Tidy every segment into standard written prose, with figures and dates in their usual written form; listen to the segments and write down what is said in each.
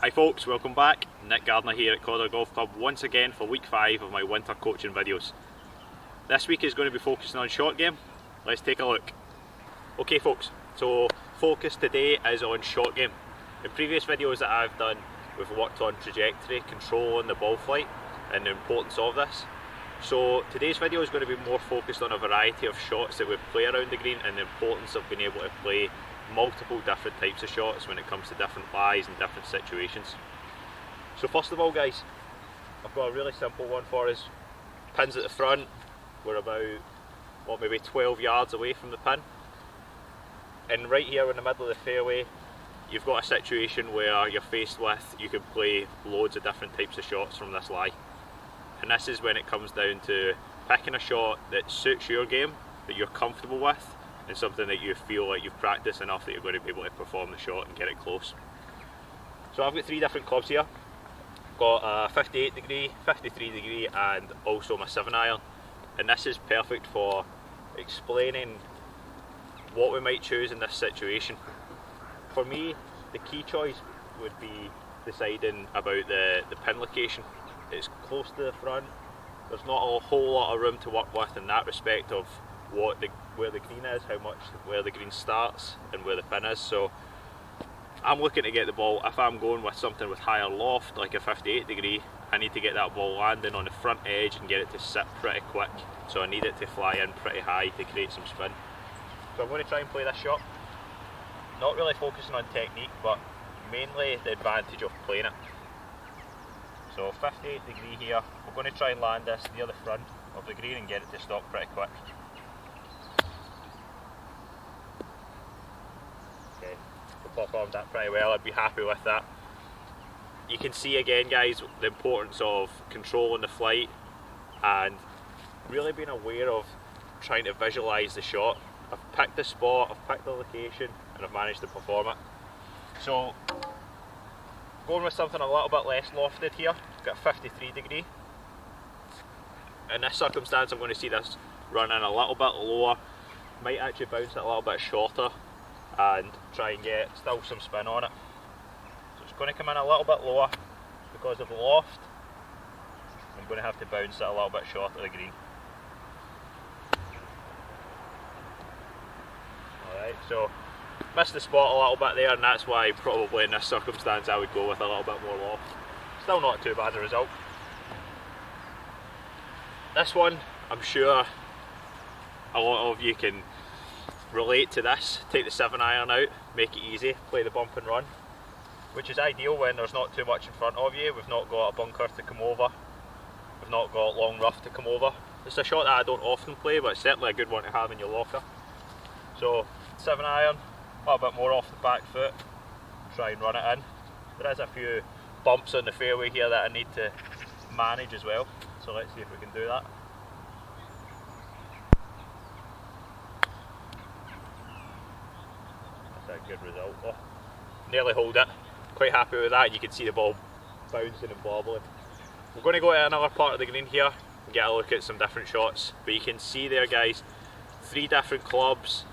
Hi folks, welcome back. Nick Gardner here at Calder Golf Club once again for week 5 of my winter coaching videos. This week is going to be focusing on short game. Let's take a look. Okay folks, so focus today is on short game. In previous videos that I've done, we've worked on trajectory, control and the ball flight and the importance of this. So today's video is going to be more focused on a variety of shots that we play around the green and the importance of being able to play multiple different types of shots when it comes to different lies and different situations. So first of all guys, I've got a really simple one for us. Pins at the front, we're about maybe 12 yards away from the pin, and right here in the middle of the fairway you've got a situation where you're faced with, you can play loads of different types of shots from this lie. And this is when it comes down to picking a shot that suits your game, that you're comfortable with, and something that you feel like you've practiced enough that you're going to be able to perform the shot and get it close. So I've got 3 different clubs here. I've got a 58 degree, 53 degree and also my 7-iron. And this is perfect for explaining what we might choose in this situation. For me, the key choice would be deciding about the pin location. It's close to the front, there's not a whole lot of room to work with in that respect of where the green is, where the green starts and where the pin is. So I'm looking to get the ball, if I'm going with something with higher loft like a 58 degree, I need to get that ball landing on the front edge and get it to sit pretty quick. So I need it to fly in pretty high to create some spin. So I'm going to try and play this shot. Not really focusing on technique, but mainly the advantage of playing it. So 58 degree here, we're going to try and land this near the front of the green and get it to stop pretty quick. Okay, we performed that pretty well, I'd be happy with that. You can see again guys the importance of controlling the flight and really being aware of trying to visualise the shot. I've picked the spot, I've picked the location and I've managed to perform it. So going with something a little bit less lofted here, got a 53 degree. In this circumstance I'm going to see this run in a little bit lower, might actually bounce it a little bit shorter and try and get still some spin on it. So it's going to come in a little bit lower because of the loft. I'm going to have to bounce it a little bit short of the green. Alright, so missed the spot a little bit there, and that's why probably in this circumstance I would go with a little bit more loft. Still not too bad a result. This one, I'm sure a lot of you can relate to this. Take the 7-iron out, make it easy, play the bump and run, which is ideal when there's not too much in front of you. We've not got a bunker to come over, we've not got long rough to come over. It's a shot that I don't often play, but it's certainly a good one to have in your locker. So 7-iron, a little bit more off the back foot, try and run it in. There is a few bumps on the fairway here that I need to manage as well, so let's see if we can do that. That's a good result. Oh, nearly hold it, quite happy with that. You can see the ball bouncing and bobbling. We're going to go to another part of the green here and get a look at some different shots, but you can see there guys, 3 different clubs,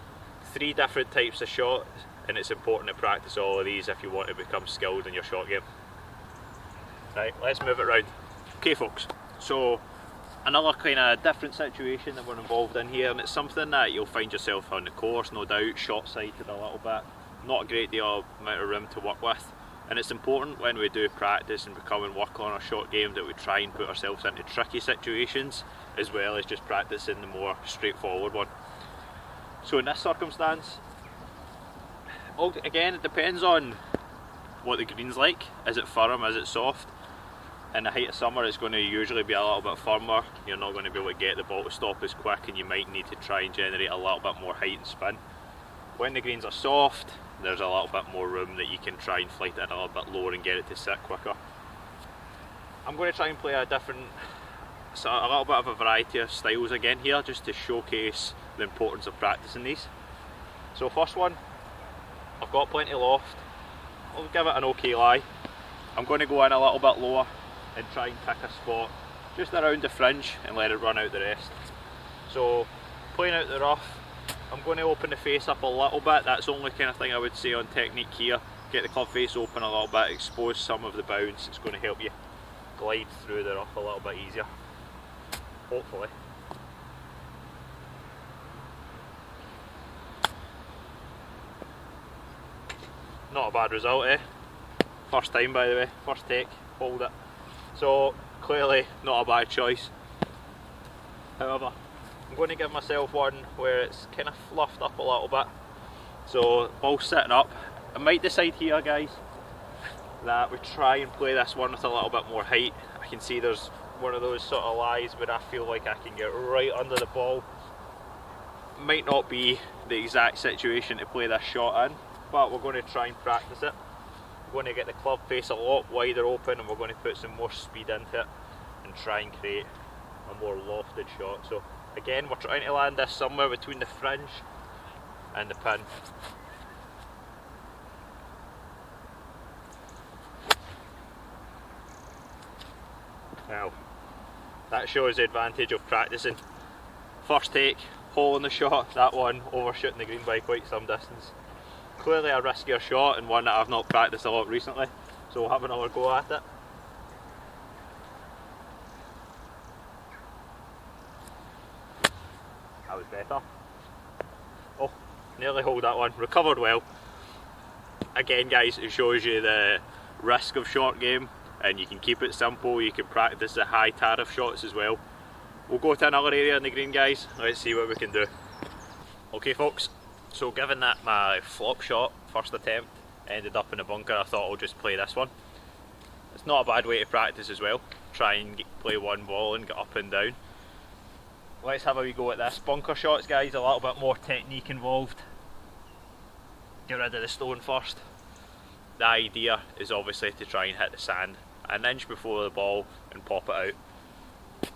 3 different types of shots, and it's important to practice all of these if you want to become skilled in your shot game. Right, let's move it round. Okay folks, so another kind of different situation that we're involved in here, and it's something that you'll find yourself on the course, no doubt, short-sighted a little bit, not a great deal amount of room to work with, and it's important when we do practice and become and work on our shot game that we try and put ourselves into tricky situations as well as just practicing the more straightforward one. So in this circumstance, again it depends on what the green's like. Is it firm, is it soft? In the height of summer it's going to usually be a little bit firmer, you're not going to be able to get the ball to stop as quick and you might need to try and generate a little bit more height and spin. When the greens are soft, there's a little bit more room that you can try and flight it a little bit lower and get it to sit quicker. I'm going to try and play a little bit of a variety of styles again here just to showcase the importance of practicing these. So first one, I've got plenty loft, I'll give it an okay lie. I'm going to go in a little bit lower and try and pick a spot just around the fringe and let it run out the rest. So playing out the rough, I'm going to open the face up a little bit. That's the only kind of thing I would say on technique here. get the club face open a little bit, expose some of the bounce. It's going to help you glide through the rough a little bit easier, hopefully. Not a bad result, eh? First time, by the way, first take, hold it. So clearly not a bad choice. However, I'm going to give myself one where it's kind of fluffed up a little bit. So ball's sitting up. I might decide here, guys, that we try and play this one with a little bit more height. I can see there's one of those sort of lies where I feel like I can get right under the ball. Might not be the exact situation to play this shot in, but we're going to try and practice it. We're going to get the club face a lot wider open, and we're going to put some more speed into it and try and create a more lofted shot. So again, we're trying to land this somewhere between the fringe and the pin. Now, that shows the advantage of practicing. First take, hole in the shot, that one overshooting the green by quite some distance. Clearly a riskier shot and one that I've not practiced a lot recently, so we'll have another go at it. That was better. Oh, nearly hold that one, recovered well. Again guys, it shows you the risk of short game, and you can keep it simple, you can practice the high tariff shots as well. We'll go to another area in the green, guys, let's see what we can do. Okay folks, so given that my flop shot, first attempt, ended up in a bunker, I thought I'll just play this one. It's not a bad way to practice as well, try and play one ball and get up and down. Let's have a wee go at this. Bunker shots, guys, a little bit more technique involved. Get rid of the stone first. The idea is obviously to try and hit the sand an inch before the ball and pop it out.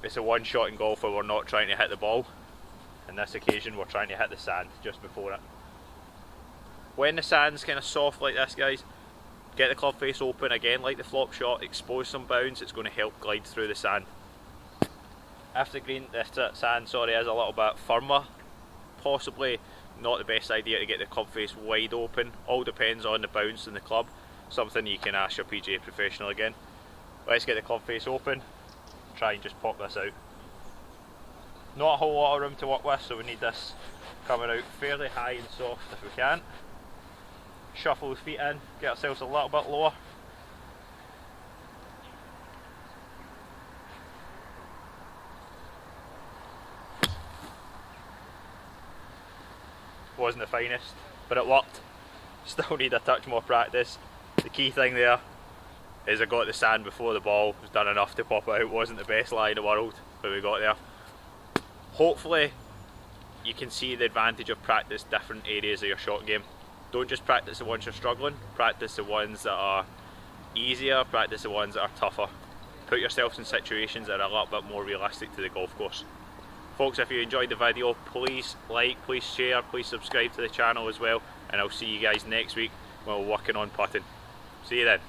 It's a one shot in golf where we're not trying to hit the ball. On this occasion we're trying to hit the sand just before it. When the sand's kind of soft like this, guys, get the club face open again like the flop shot, expose some bounce, it's going to help glide through the sand. If the sand is a little bit firmer, possibly not the best idea to get the club face wide open. All depends on the bounce in the club, something you can ask your PGA professional again. Let's get the club face open, try and just pop this out. Not a whole lot of room to work with, so we need this coming out fairly high and soft if we can. Shuffle the feet in, get ourselves a little bit lower. Wasn't the finest, but it worked. Still need a touch more practice. The key thing there is I got the sand before the ball, was done enough to pop it out. Wasn't the best lie in the world, but we got there. Hopefully you can see the advantage of practice different areas of your shot game. Don't just practice the ones you're struggling, practice the ones that are easier, practice the ones that are tougher. Put yourselves in situations that are a little bit more realistic to the golf course. Folks, if you enjoyed the video, please like, please share, please subscribe to the channel as well, and I'll see you guys next week when we're working on putting. See you then.